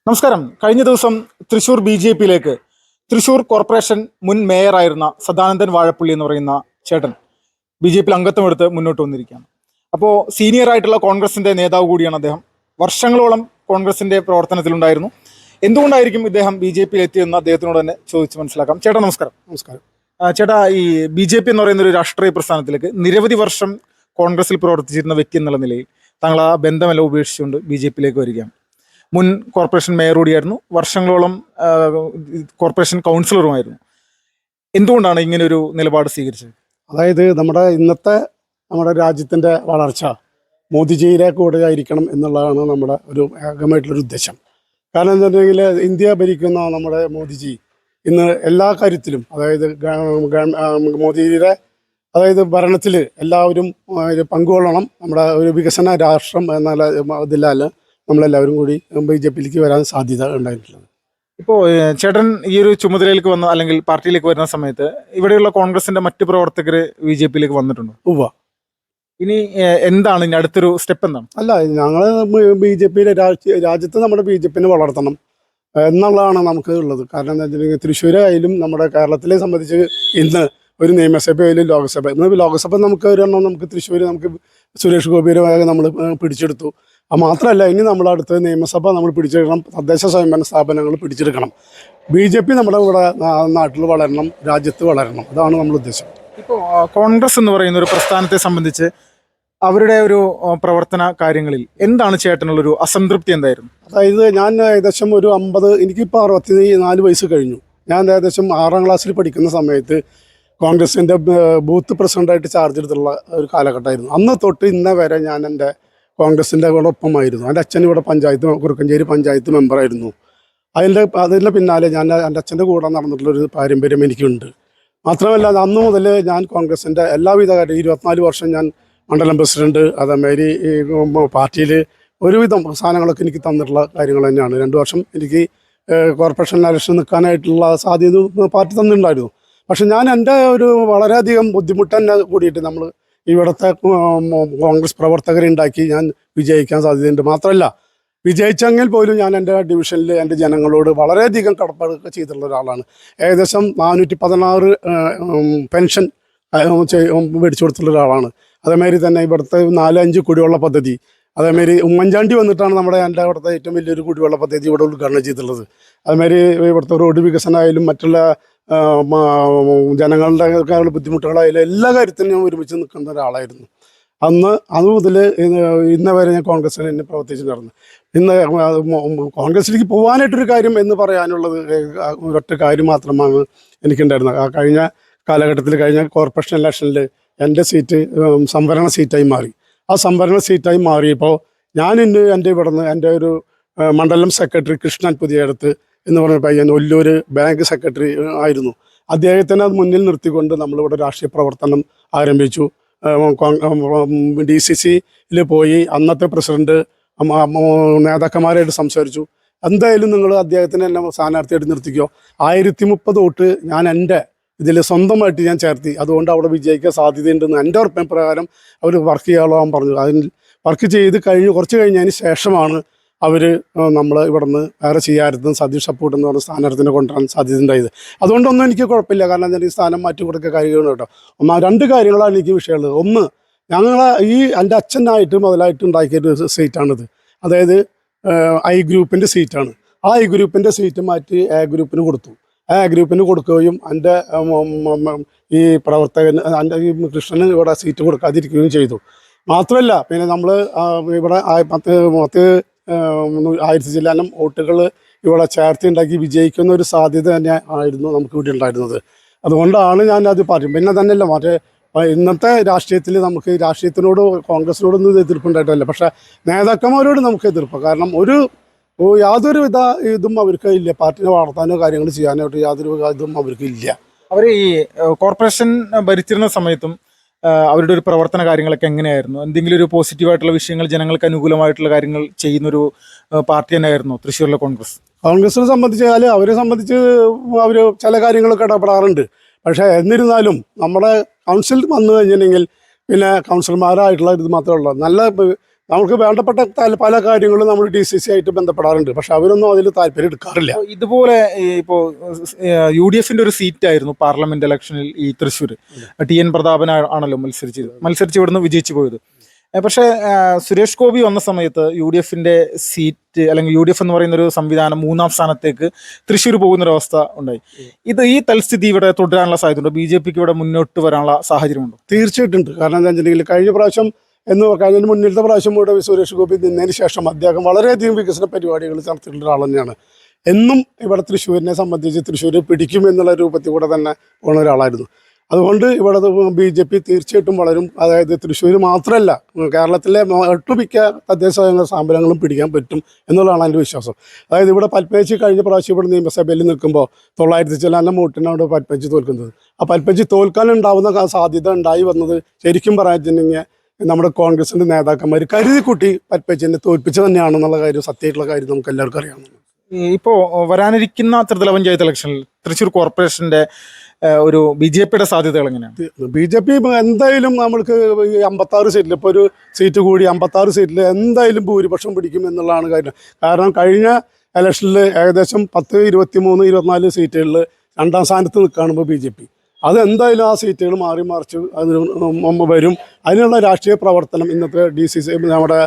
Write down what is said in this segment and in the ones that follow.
നമസ്കാരം. കഴിഞ്ഞ ദിവസം തൃശൂർ BJP-യിലേക്ക് തൃശൂർ കോർപ്പറേഷൻ മുൻ മേയറായിരുന്ന സദാനന്ദൻ വാഴപ്പള്ളി എന്ന് പറയുന്ന ചേട്ടൻ BJP-യിൽ അംഗത്വമെടുത്ത് മുന്നോട്ട് വന്നിരിക്കുകയാണ്. അപ്പോൾ സീനിയർ ആയിട്ടുള്ള കോൺഗ്രസിന്റെ നേതാവ് കൂടിയാണ് അദ്ദേഹം. വർഷങ്ങളോളം കോൺഗ്രസിന്റെ പ്രവർത്തനത്തിലുണ്ടായിരുന്നു. എന്തുകൊണ്ടായിരിക്കും ഇദ്ദേഹം BJP-യിൽ എത്തിയെന്ന് അദ്ദേഹത്തിനോട് തന്നെ ചോദിച്ച് മനസ്സിലാക്കാം. ചേട്ടാ നമസ്കാരം. നമസ്കാരം. ചേട്ടാ, ഈ BJP എന്ന് പറയുന്ന ഒരു രാഷ്ട്രീയ പ്രസ്ഥാനത്തിലേക്ക് നിരവധി വർഷം കോൺഗ്രസിൽ പ്രവർത്തിച്ചിരുന്ന വ്യക്തി എന്നുള്ള നിലയിൽ താങ്കൾ ആ ബന്ധമെല്ലാം ഉപേക്ഷിച്ചുകൊണ്ട് BJP-യിലേക്ക് വരികയാണ്. മുൻ കോർപ്പറേഷൻ മേയർ കൂടിയായിരുന്നു, വർഷങ്ങളോളം കോർപ്പറേഷൻ കൗൺസിലറുമായിരുന്നു. എന്തുകൊണ്ടാണ് ഇങ്ങനെ ഒരു നിലപാട് സ്വീകരിച്ചത്? അതായത് നമ്മുടെ രാജ്യത്തിൻ്റെ വളർച്ച മോദിജിയുടെ കൂടെ ആയിരിക്കണം എന്നുള്ളതാണ് നമ്മുടെ ഒരു ഏകമായിട്ടുള്ളൊരു ഉദ്ദേശം. കാരണം എന്താ വെച്ചിട്ടുണ്ടെങ്കിൽ ഇന്ത്യ ഭരിക്കുന്ന നമ്മുടെ മോദിജി ഇന്ന് എല്ലാ കാര്യത്തിലും, അതായത് മോദിജിയുടെ ഭരണത്തിൽ എല്ലാവരും പങ്കുകൊള്ളണം. നമ്മുടെ ഒരു വികസന രാഷ്ട്രം എന്നുള്ള ഇതിലാൽ നമ്മളെല്ലാവരും കൂടി BJP-യിലേക്ക് വരാൻ സാധ്യത ഉണ്ടായിട്ടുള്ളത്. ഇപ്പോൾ ചേട്ടൻ ഈ ഒരു ചുമതലയിലേക്ക് വന്ന അല്ലെങ്കിൽ പാർട്ടിയിലേക്ക് വരുന്ന സമയത്ത് ഇവിടെയുള്ള കോൺഗ്രസിന്റെ മറ്റു പ്രവർത്തകർ BJP-യിലേക്ക് വന്നിട്ടുണ്ടോ? ഉവ്വ. ഇനി എന്താണ് ഇനി അടുത്തൊരു സ്റ്റെപ്പ്? എന്താണ്? അല്ല, ഞങ്ങൾ BJP-യിലെ രാജ്യത്ത് നമ്മുടെ BJP-നെ വളർത്തണം എന്നുള്ളതാണ് നമുക്ക് ഉള്ളത്. കാരണം എന്താ വെച്ചിട്ടുണ്ടെങ്കിൽ തൃശ്ശൂരായാലും നമ്മുടെ കേരളത്തിലെ സംബന്ധിച്ച് ഇന്ന് ഒരു നിയമസഭയിലും ലോക്സഭ, ഇന്ന് ലോക്സഭ നമുക്ക് ഒരെണ്ണം നമുക്ക് തൃശ്ശൂർ നമുക്ക് സുരേഷ് ഗോപിയുടെ നമ്മൾ പിടിച്ചെടുത്തു. അത് മാത്രമല്ല, ഇനി നമ്മൾ അടുത്ത നിയമസഭ നമ്മൾ പിടിച്ചെടുക്കണം, തദ്ദേശ സ്വയംഭരണ സ്ഥാപനങ്ങൾ പിടിച്ചെടുക്കണം. BJP നമ്മുടെ ഇവിടെ നാട്ടിൽ വളരണം, രാജ്യത്ത് വളരണം. അതാണ് നമ്മുടെ ഉദ്ദേശം. ഇപ്പോൾ കോൺഗ്രസ് എന്ന് പറയുന്ന ഒരു പ്രസ്ഥാനത്തെ സംബന്ധിച്ച് അവരുടെ ഒരു പ്രവർത്തന കാര്യങ്ങളിൽ എന്താണ് ചേട്ടനുള്ളൊരു അസംതൃപ്തി? എന്തായിരുന്നു? അതായത് ഞാൻ ഏകദേശം ഒരു 50, എനിക്കിപ്പോൾ 64 വയസ്സ് കഴിഞ്ഞു. ഞാൻ ഏകദേശം 6ാം ക്ലാസ്സിൽ പഠിക്കുന്ന സമയത്ത് കോൺഗ്രസിൻ്റെ ബൂത്ത് പ്രസിഡൻ്റായിട്ട് ചാർജ് എടുത്തുള്ള ഒരു കാലഘട്ടമായിരുന്നു. അന്ന് തൊട്ട് ഇന്ന വരെ ഞാൻ എൻ്റെ കോൺഗ്രസിൻ്റെ കൂടെ ഒപ്പമായിരുന്നു. എൻ്റെ അച്ഛൻ ഇവിടെ കുറുക്കഞ്ചേരി പഞ്ചായത്ത് മെമ്പറായിരുന്നു. അതിൻ്റെ പിന്നാലെ ഞാൻ എൻ്റെ അച്ഛൻ്റെ കൂടെ നടന്നിട്ടുള്ളൊരു പാരമ്പര്യം എനിക്കുണ്ട്. മാത്രമല്ല, അന്ന് മുതൽ ഞാൻ കോൺഗ്രസിൻ്റെ എല്ലാവിധ കാര്യം 24 വർഷം ഞാൻ മണ്ഡലം പ്രസിഡന്റ്, അതേമാതിരി പാർട്ടിയിൽ ഒരുവിധം സാധനങ്ങളൊക്കെ എനിക്ക് തന്നിട്ടുള്ള കാര്യങ്ങൾ തന്നെയാണ്. 2 വർഷം എനിക്ക് കോർപ്പറേഷൻ ഇലക്ഷൻ നിൽക്കാനായിട്ടുള്ള സാധ്യത പാർട്ടി തന്നിട്ടുണ്ടായിരുന്നു. പക്ഷെ ഞാൻ എൻ്റെ ഒരു വളരെയധികം ബുദ്ധിമുട്ട് തന്നെ കൂടിയിട്ട് നമ്മൾ ഇവിടുത്തെ കോൺഗ്രസ് പ്രവർത്തകരുണ്ടാക്കി ഞാൻ വിജയിക്കാൻ സാധ്യതയുണ്ട്. മാത്രമല്ല, വിജയിച്ചെങ്കിൽ പോലും ഞാൻ എൻ്റെ ഡിവിഷനിൽ എൻ്റെ ജനങ്ങളോട് വളരെയധികം കടപ്പാടൊക്കെ ചെയ്തിട്ടുള്ള ഒരാളാണ്. ഏകദേശം 416 പെൻഷൻ മേടിച്ചു കൊടുത്തിട്ടുള്ള ഒരാളാണ്. അതേമാതിരി തന്നെ ഇവിടുത്തെ 4-5 കുടിവെള്ള പദ്ധതി, അതേമാതിരി ഉമ്മൻചാണ്ടി വന്നിട്ടാണ് എൻ്റെ അവിടുത്തെ ഏറ്റവും വലിയൊരു കുടിവെള്ള പദ്ധതി ഇവിടെ ഉദ്ഘാടനം ചെയ്തിട്ടുള്ളത്. അതുമാതിരി ഇവിടുത്തെ റോഡ് വികസനമായാലും മറ്റുള്ള ജനങ്ങളുടെ ബുദ്ധിമുട്ടുകളായാലും എല്ലാ കാര്യത്തിനും ഞാൻ ഒരുമിച്ച് നിൽക്കുന്ന ഒരാളായിരുന്നു. അത് മുതൽ ഇന്ന് വരെ ഞാൻ കോൺഗ്രസ്സിൽ തന്നെ പ്രവർത്തിച്ചിട്ടുണ്ടായിരുന്നു. ഇന്ന് കോൺഗ്രസ്സിലേക്ക് പോകാനായിട്ടൊരു കാര്യം എന്ന് പറയാനുള്ളത് ഒരൊറ്റ കാര്യം മാത്രമാണ് എനിക്കുണ്ടായിരുന്നത്. കഴിഞ്ഞ കാലഘട്ടത്തിൽ കഴിഞ്ഞ കോർപ്പറേഷൻ ഇലക്ഷനിൽ എൻ്റെ സീറ്റ് സംവരണ സീറ്റായി മാറി. ആ സംവരണ സീറ്റായി മാറിയപ്പോൾ ഞാൻ ഇന്ന് എൻ്റെ ഒരു മണ്ഡലം സെക്രട്ടറി കൃഷ്ണൻ പുതിയടത്ത് എന്ന് പറഞ്ഞ പയ്യൻ ഒല്ലൂർ ബാങ്ക് സെക്രട്ടറി ആയിരുന്നു. അദ്ദേഹത്തിനെ അത് മുന്നിൽ നിർത്തിക്കൊണ്ട് നമ്മളിവിടെ രാഷ്ട്രീയ പ്രവർത്തനം ആരംഭിച്ചു. DCC-യിൽ പോയി അന്നത്തെ പ്രസിഡന്റ് നേതാക്കന്മാരായിട്ട് സംസാരിച്ചു. എന്തായാലും നിങ്ങൾ അദ്ദേഹത്തിന് എന്നെ സ്ഥാനാർത്ഥിയായിട്ട് നിർത്തിക്കോ, 1030 വോട്ട് ഞാൻ എൻ്റെ ഇതിൽ സ്വന്തമായിട്ട് ഞാൻ ചേർത്തി, അതുകൊണ്ട് അവിടെ വിജയിക്കാൻ സാധ്യതയുണ്ടെന്ന് എൻ്റെ ഉറപ്പിൻ അവർ വർക്ക് ചെയ്യാൻ പറഞ്ഞു. അതിൽ വർക്ക് ചെയ്ത് കുറച്ച് കഴിഞ്ഞതിന് ശേഷമാണ് അവർ നമ്മൾ ഇവിടുന്ന് വേറെ ചെയ്യാറുണ്ട് സതീഷ് സപ്പോർട്ട് എന്ന് പറഞ്ഞ സ്ഥാനാർത്ഥിനെ കൊണ്ടുവരാൻ സാധ്യത ഉണ്ടായത്. അതുകൊണ്ടൊന്നും എനിക്ക് കുഴപ്പമില്ല. കാരണം എനിക്ക് സ്ഥാനം മാറ്റി കൊടുക്കുക കാര്യങ്ങളും കേട്ടോ. 2 കാര്യങ്ങളാണ് എനിക്ക് വിഷയമുള്ളത്. ഒന്ന്, എൻ്റെ അച്ഛനായിട്ട് മുതലായിട്ട് ഉണ്ടാക്കിയൊരു സീറ്റാണിത്. അതായത് I ഗ്രൂപ്പിൻ്റെ സീറ്റാണ്. ആ I ഗ്രൂപ്പിൻ്റെ സീറ്റ് മാറ്റി A ഗ്രൂപ്പിന് കൊടുത്തു. A ഗ്രൂപ്പിന് കൊടുക്കുകയും എൻ്റെ ഈ എൻ്റെ ഈ കൃഷ്ണന് ഇവിടെ സീറ്റ് കൊടുക്കാതിരിക്കുകയും ചെയ്തു. മാത്രമല്ല, പിന്നെ നമ്മൾ ഇവിടെ 1000 ചില്ലാനം വോട്ടുകൾ ഇവിടെ ചേർത്തി ഉണ്ടാക്കി വിജയിക്കുന്ന ഒരു സാധ്യത തന്നെ ആയിരുന്നു നമുക്ക് ഇവിടെ ഉണ്ടായിരുന്നത്. അതുകൊണ്ടാണ് ഞാനത് പറയും. പിന്നെ തന്നെയല്ല, ഇന്നത്തെ രാഷ്ട്രീയത്തിൽ നമുക്ക് രാഷ്ട്രീയത്തിനോട് കോൺഗ്രസിനോടൊന്നും എതിർപ്പുണ്ടായിട്ടല്ല, പക്ഷേ നേതാക്കന്മാരോട് നമുക്ക് എതിർപ്പ്. കാരണം യാതൊരു ഇതും അവർക്ക് ഇല്ല. പാർട്ടിനെ വളർത്താനോ കാര്യങ്ങൾ ചെയ്യാനായിട്ട് യാതൊരു ഇതും അവർക്ക് ഇല്ല. അവർ ഈ കോർപ്പറേഷൻ ഭരിച്ചിരുന്ന സമയത്തും അവരുടെ ഒരു പ്രവർത്തന കാര്യങ്ങളൊക്കെ എങ്ങനെയായിരുന്നു? എന്തെങ്കിലും ഒരു പോസിറ്റീവായിട്ടുള്ള വിഷയങ്ങൾ, ജനങ്ങൾക്ക് അനുകൂലമായിട്ടുള്ള കാര്യങ്ങൾ ചെയ്യുന്നൊരു പാർട്ടി തന്നെയായിരുന്നു തൃശ്ശൂരിലെ കോൺഗ്രസിനെ സംബന്ധിച്ചാൽ അവരെ സംബന്ധിച്ച് അവർ ചില കാര്യങ്ങളൊക്കെ ഇടപെടാറുണ്ട്. പക്ഷേ എന്നിരുന്നാലും നമ്മുടെ കൗൺസിൽ വന്നു കഴിഞ്ഞിട്ടുണ്ടെങ്കിൽ പിന്നെ കൗൺസിലർമാരായിട്ടുള്ള ഇത് മാത്രമേ ഉള്ളൂ. നല്ല നമുക്ക് വേണ്ടപ്പെട്ട പല കാര്യങ്ങളും നമ്മൾ DCC ആയിട്ട് ബന്ധപ്പെടാറുണ്ട്. പക്ഷെ അവരൊന്നും അതിൽ താല്പര്യം എടുക്കാറില്ല. ഇതുപോലെ ഇപ്പോൾ UDFന്റെ ഒരു സീറ്റായിരുന്നു പാർലമെന്റ് ഇലക്ഷനിൽ ഈ തൃശ്ശൂർ. TN പ്രതാപൻ ആണല്ലോ മത്സരിച്ച് ഇവിടുന്ന് വിജയിച്ചു പോയത്. പക്ഷേ സുരേഷ് ഗോപി വന്ന സമയത്ത് UDFന്റെ സീറ്റ് അല്ലെങ്കിൽ UDF എന്ന് പറയുന്ന ഒരു സംവിധാനം 3ാം സ്ഥാനത്തേക്ക് തൃശ്ശൂർ പോകുന്നൊരവസ്ഥ ഉണ്ടായി. ഈ തൽസ്ഥിതി ഇവിടെ തുടരാനുള്ള സാധ്യതയുണ്ടോ? BJPക്ക് ഇവിടെ മുന്നോട്ട് വരാനുള്ള സാഹചര്യമുണ്ടോ? തീർച്ചയായിട്ടും ഉണ്ട്. കാരണം എന്താ വെച്ചിട്ടുണ്ടെങ്കിൽ കഴിഞ്ഞ പ്രാവശ്യം കഴിഞ്ഞതിന് മുന്നിലത്തെ പ്രാവശ്യം കൂടെ സുരേഷ് ഗോപി നിന്നതിന് ശേഷം അദ്ദേഹം വളരെയധികം വികസന പരിപാടികൾ നടത്തിയിട്ടുള്ള ഒരാൾ തന്നെയാണ്. എന്നും ഇവിടെ തൃശ്ശൂരിനെ സംബന്ധിച്ച് തൃശ്ശൂർ പിടിക്കും എന്നുള്ള രൂപത്തിൽ കൂടെ തന്നെ പോകുന്ന ഒരാളായിരുന്നു. അതുകൊണ്ട് ഇവിടെ BJP തീർച്ചയായിട്ടും വളരും. അതായത് തൃശ്ശൂർ മാത്രമല്ല, കേരളത്തിലെ ഒട്ടുമിക്ക തദ്ദേശ സ്വയംഭരണ സ്ഥാപനങ്ങളും പിടിക്കാൻ പറ്റും എന്നുള്ളതാണ് എൻ്റെ വിശ്വാസം. അതായത് ഇവിടെ പൽപ്പേച്ചി കഴിഞ്ഞ പ്രാവശ്യം ഇവിടെ നിയമസഭയിൽ നിൽക്കുമ്പോൾ 900 ചില വോട്ടിനാണ് പൽപ്പേച്ചി തോൽക്കുന്നത്. ആ പൽപ്പേച്ചി തോൽക്കാനുണ്ടാവുന്ന സാധ്യത ഉണ്ടായി വന്നത് ശരിക്കും പറയാച്ചിട്ടുണ്ടെങ്കിൽ നമ്മുടെ കോൺഗ്രസിൻ്റെ നേതാക്കന്മാർ കരുതിക്കുട്ടി പൽപ്പേച്ചിനെ തോൽപ്പിച്ച് തന്നെയാണെന്നുള്ള കാര്യം, സത്യമായിട്ടുള്ള കാര്യം നമുക്ക് എല്ലാവർക്കും അറിയാം. ഇപ്പോൾ വരാനിരിക്കുന്ന ത്രിതല പഞ്ചായത്ത് ഇലക്ഷനിൽ തൃശ്ശൂർ കോർപ്പറേഷൻ്റെ ഒരു BJPയുടെ സാധ്യതകൾ എങ്ങനെയാണ്? BJP എന്തായാലും നമ്മൾക്ക് ഈ 56 സീറ്റിൽ ഇപ്പോൾ ഒരു സീറ്റ് കൂടി 56 സീറ്റിൽ എന്തായാലും ഭൂരിപക്ഷം പിടിക്കും എന്നുള്ളതാണ് കാര്യം. കാരണം കഴിഞ്ഞ ഇലക്ഷനിൽ ഏകദേശം 10, 23, 24 സീറ്റുകളിൽ 2ാം സ്ഥാനത്ത് നിൽക്കുകയാണ് BJP. അതെന്തായാലും ആ സീറ്റുകൾ മാറി മറിച്ച് അതിന് വരും. അതിനുള്ള രാഷ്ട്രീയ പ്രവർത്തനം ഇന്നത്തെ DCC നമ്മുടെ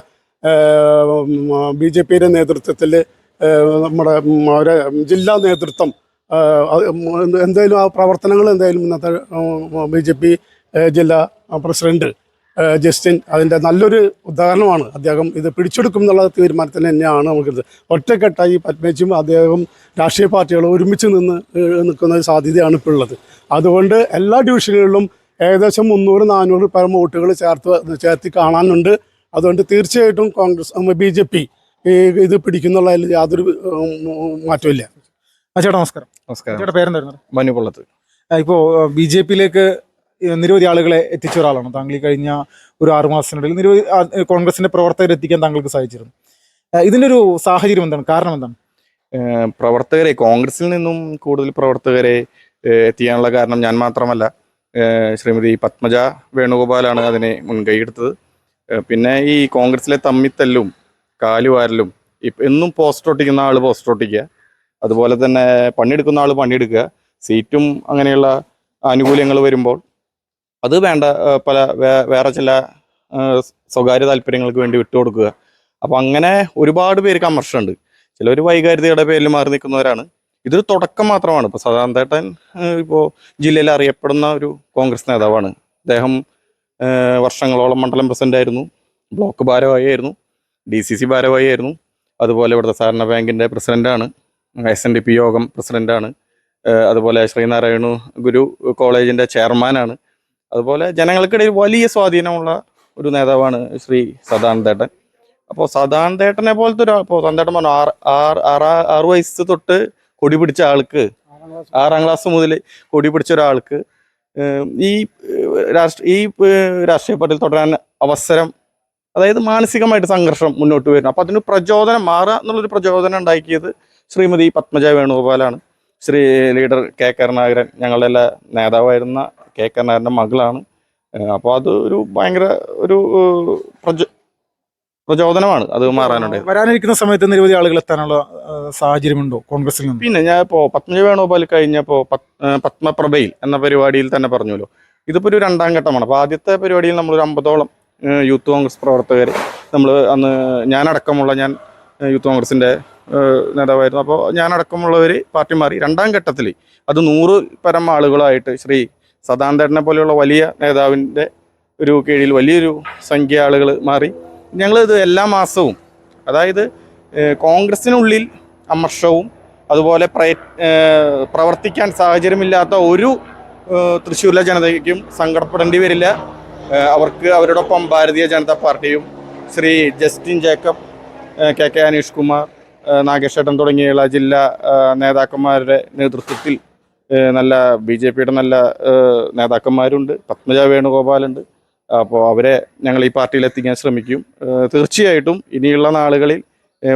BJPയുടെ നേതൃത്വത്തിൽ നമ്മുടെ ജില്ലാ നേതൃത്വം എന്തായാലും ആ പ്രവർത്തനങ്ങൾ എന്തായാലും ഇന്നത്തെ BJP ജില്ലാ പ്രസിഡന്റ് ജസ്റ്റിൻ അതിൻ്റെ നല്ലൊരു ഉദാഹരണമാണ്. അദ്ദേഹം ഇത് പിടിച്ചെടുക്കും എന്നുള്ള തീരുമാനത്തിന് തന്നെയാണ് നമുക്കിത്. ഒറ്റക്കെട്ടായി പത്മേച്ചും അദ്ദേഹം രാഷ്ട്രീയ പാർട്ടികളും ഒരുമിച്ച് നിൽക്കുന്ന ഒരു സാധ്യതയാണ് ഇപ്പോൾ ഉള്ളത്. അതുകൊണ്ട് എല്ലാ ഡിവിഷനുകളിലും ഏകദേശം 300-400 പരം വോട്ടുകൾ ചേർത്തി കാണാനുണ്ട്. അതുകൊണ്ട് തീർച്ചയായിട്ടും BJP ഇത് പിടിക്കുന്നുള്ളതിൽ യാതൊരു മാറ്റമില്ല. ചേട്ടാ നമസ്കാരം. ചേട്ടാ പേരെന്തായിരുന്നു? മനുപുള്ളത്ത്. ഇപ്പോൾ BJPയിലേക്ക് നിരവധി ആളുകളെ എത്തിച്ച ഒരാളാണ് താങ്കൾ. ഈ കഴിഞ്ഞ ഒരു 6 മാസത്തിനിടയിൽ നിരവധി കോൺഗ്രസിന്റെ പ്രവർത്തകരെ എത്തിക്കാൻ താങ്കൾക്ക് സാധിച്ചിരുന്നു. ഇതിൻ്റെ ഒരു സാഹചര്യം എന്താണ്? കാരണം എന്താണ്? പ്രവർത്തകരെ കോൺഗ്രസിൽ നിന്നും കൂടുതൽ പ്രവർത്തകരെ എത്തിക്കാനുള്ള കാരണം ഞാൻ മാത്രമല്ല, ശ്രീമതി പത്മജ വേണുഗോപാലാണ് അതിനെ മുൻകൈ എടുത്തത്. പിന്നെ ഈ കോൺഗ്രസിലെ തമ്മിത്തല്ലും കാലുവാരലും എന്നും പോസ്റ്റർ ഒട്ടിക്കുന്ന ആൾ പോസ്റ്റർ ഒട്ടിക്കുക, അതുപോലെ തന്നെ പണിയെടുക്കുന്ന ആൾ പണിയെടുക്കുക, സീറ്റും അങ്ങനെയുള്ള ആനുകൂല്യങ്ങൾ വരുമ്പോൾ അത് വേണ്ട വേറെ ചില സ്വകാര്യ താല്പര്യങ്ങൾക്ക് വേണ്ടി വിട്ടുകൊടുക്കുക. അപ്പം അങ്ങനെ ഒരുപാട് പേർക്ക് അമർഷമുണ്ട്. ചിലർ വൈകാരികതയുടെ പേരിൽ മാറി നിൽക്കുന്നവരാണ്. ഇതൊരു തുടക്കം മാത്രമാണ്. ഇപ്പോൾ സദാനന്ദേട്ടൻ ഇപ്പോൾ ജില്ലയിൽ അറിയപ്പെടുന്ന ഒരു കോൺഗ്രസ് നേതാവാണ്. അദ്ദേഹം വർഷങ്ങളോളം മണ്ഡലം പ്രസിഡൻ്റായിരുന്നു, ബ്ലോക്ക് ഭാരവാഹിയായിരുന്നു, DCC ഭാരവാഹിയായിരുന്നു, അതുപോലെ ഇവിടുത്തെ സഹകരണ ബാങ്കിൻ്റെ പ്രസിഡൻ്റാണ്, SNDP യോഗം പ്രസിഡൻ്റാണ്, അതുപോലെ ശ്രീനാരായണ ഗുരു കോളേജിൻ്റെ ചെയർമാനാണ്. അതുപോലെ ജനങ്ങൾക്കിടയിൽ വലിയ സ്വാധീനമുള്ള ഒരു നേതാവാണ് ശ്രീ സദാനന്ദേട്ടൻ. അപ്പോൾ സദാനന്ദേട്ടനെ പോലത്തെ ഒരു ഇപ്പോൾ സദാനന്ദേട്ടൻ പറഞ്ഞു 6 വയസ്സ് തൊട്ട് കൊടി പിടിച്ച ആൾക്ക്, 6ാം ക്ലാസ് മുതൽ കൊടി പിടിച്ച ഒരാൾക്ക് ഈ രാഷ്ട്രീയ പാർട്ടിയിൽ തുടരാൻ അവസരം, അതായത് മാനസികമായിട്ട് സംഘർഷം മുന്നോട്ട് വരുന്നു. അപ്പോൾ അതിന് പ്രചോദനം മാറുക എന്നുള്ളൊരു പ്രചോദനം ഉണ്ടാക്കിയത് ശ്രീമതി പത്മജ വേണുഗോപാലാണ്. ശ്രീ ലീഡർ K കരുണാകരൻ, ഞങ്ങളുടെ എല്ലാ നേതാവായിരുന്ന K കരുണാകരൻ്റെ മകളാണ്. അപ്പോൾ അത് ഒരു ഭയങ്കര ഒരു പ്രചോദനമാണ് അത് മാറാനുണ്ടായത്. വരാനിരിക്കുന്ന സമയത്ത് നിരവധി ആളുകൾ എത്താനുള്ള സാഹചര്യമുണ്ടോ കോൺഗ്രസിൽ നിന്ന്? പിന്നെ ഞാൻ ഇപ്പോൾ പത്മജ വേണുഗോപാൽ കഴിഞ്ഞപ്പോൾ പത്മപ്രഭയിൽ എന്ന പരിപാടിയിൽ തന്നെ പറഞ്ഞല്ലോ, ഇതിപ്പോൾ ഒരു 2ാം ഘട്ടമാണ്. അപ്പോൾ ആദ്യത്തെ പരിപാടിയിൽ നമ്മളൊരു 50ഓളം യൂത്ത് കോൺഗ്രസ് പ്രവർത്തകർ നമ്മൾ അന്ന് ഞാൻ യൂത്ത് കോൺഗ്രസിൻ്റെ നേതാവായിരുന്നു. അപ്പോൾ ഞാനടക്കമുള്ളവർ പാർട്ടി മാറി. 2ാം ഘട്ടത്തിൽ അത് 100 പരം ആളുകളായിട്ട് ശ്രീ സദാനന്ദേട്ടനെ പോലെയുള്ള വലിയ നേതാവിൻ്റെ ഒരു കീഴിൽ വലിയൊരു സംഖ്യ ആളുകൾ മാറി. ഞങ്ങളിത് എല്ലാ മാസവും, അതായത് കോൺഗ്രസിനുള്ളിൽ അമർഷവും അതുപോലെ പ്രവർത്തിക്കാൻ സാഹചര്യമില്ലാത്ത ഒരു തൃശ്ശൂരിലെ ജനതയ്ക്കും സങ്കടപ്പെടേണ്ടി വരില്ല. അവർക്ക് അവരോടൊപ്പം ഭാരതീയ ജനതാ പാർട്ടിയും ശ്രീ ജസ്റ്റിൻ ജേക്കബ്, KK അനീഷ് കുമാർ, നാഗേഷേട്ടൻ തുടങ്ങിയുള്ള ജില്ലാ നേതാക്കന്മാരുടെ നേതൃത്വത്തിൽ നല്ല BJPയുടെ നല്ല നേതാക്കന്മാരുണ്ട്. പത്മജ വേണുഗോപാലുണ്ട്. അപ്പോൾ അവരെ ഞങ്ങൾ ഈ പാർട്ടിയിൽ എത്തിക്കാൻ ശ്രമിക്കും. തീർച്ചയായിട്ടും ഇനിയുള്ള നാളുകളിൽ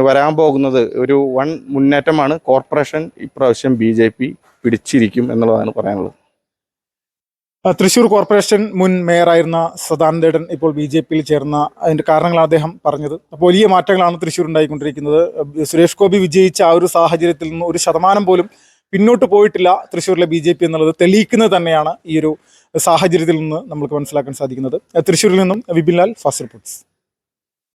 വരാൻ പോകുന്നത് ഒരു വൻ മുന്നേറ്റമാണ്. കോർപ്പറേഷൻ ഇപ്രാവശ്യം BJP പിടിച്ചിരിക്കും എന്നുള്ളതാണ് പറയാനുള്ളത്. തൃശ്ശൂർ കോർപ്പറേഷൻ മുൻ മേയറായിരുന്ന സദാനന്ദേടൻ ഇപ്പോൾ BJP-യിൽ ചേർന്ന അതിൻ്റെ കാരണങ്ങളാണ് അദ്ദേഹം പറഞ്ഞത്. അപ്പോൾ വലിയ മാറ്റങ്ങളാണ് തൃശ്ശൂർ ഉണ്ടായിക്കൊണ്ടിരിക്കുന്നത്. സുരേഷ് ഗോപി വിജയിച്ച ആ ഒരു സാഹചര്യത്തിൽ നിന്ന് 1% പോലും പിന്നോട്ട് പോയിട്ടില്ല തൃശ്ശൂരിലെ BJP എന്നുള്ളത് തെളിയിക്കുന്നത് തന്നെയാണ് ഈ ഒരു സാഹചര്യത്തിൽ നിന്ന് നമുക്ക് മനസ്സിലാക്കാൻ സാധിക്കുന്നത്. തൃശ്ശൂരിൽ നിന്നും വിപിൻ ലാൽ, ഫാസ്റ്റ് റിപ്പോർട്ട്സ്.